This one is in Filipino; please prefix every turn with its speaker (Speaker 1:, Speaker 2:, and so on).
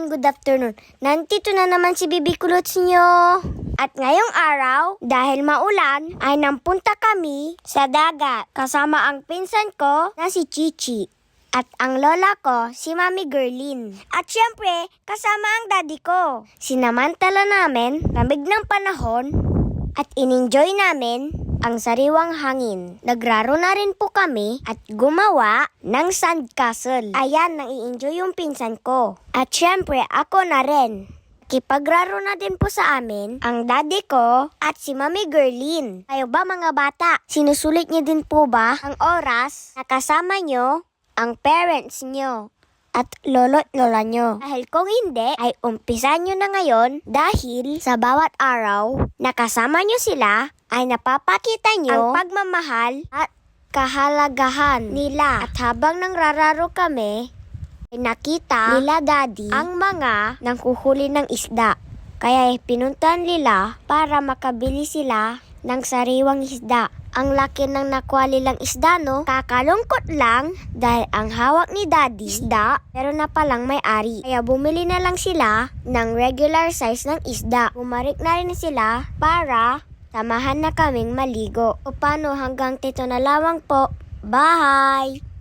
Speaker 1: Good afternoon. Nandito na naman si Bibi Kulots nyo. At ngayong araw, dahil maulan, ay nampunta kami sa dagat kasama ang pinsan ko na si Chichi. At ang lola ko, si Mami Gerlin. At syempre, kasama ang daddy ko. Sinamantala namin, lamig ng panahon, at in-enjoy namin ang sariwang hangin. Nagraro na rin po kami at gumawa ng sandcastle. Ayan, nang i-enjoy yung pinsan ko. At syempre, ako na rin. Kipagraro na din po sa amin ang daddy ko at si Mami Gerlin. Kayo ba mga bata? Sinusulit niyo din po ba ang oras na kasama nyo ang parents nyo at lolo't lola nyo? Dahil kung hindi, ay umpisa nyo na ngayon dahil sa bawat araw na kasama nyo sila, ay napapakita nyo ang pagmamahal at kahalagahan nila. At habang nangrararo kami, ay nakita nila daddy ang mga nanghuhuli ng isda. Kaya pinuntahan nila para makabili sila ng sariwang isda. Ang laki ng nakuha nilang isda, no? Kakalungkot lang dahil ang hawak ni daddy isda, pero na palang may-ari. Kaya bumili na lang sila ng regular size ng isda. Bumarik na rin sila para samahan na kaming maligo. O paano, hanggang dito na lamang po. Bye!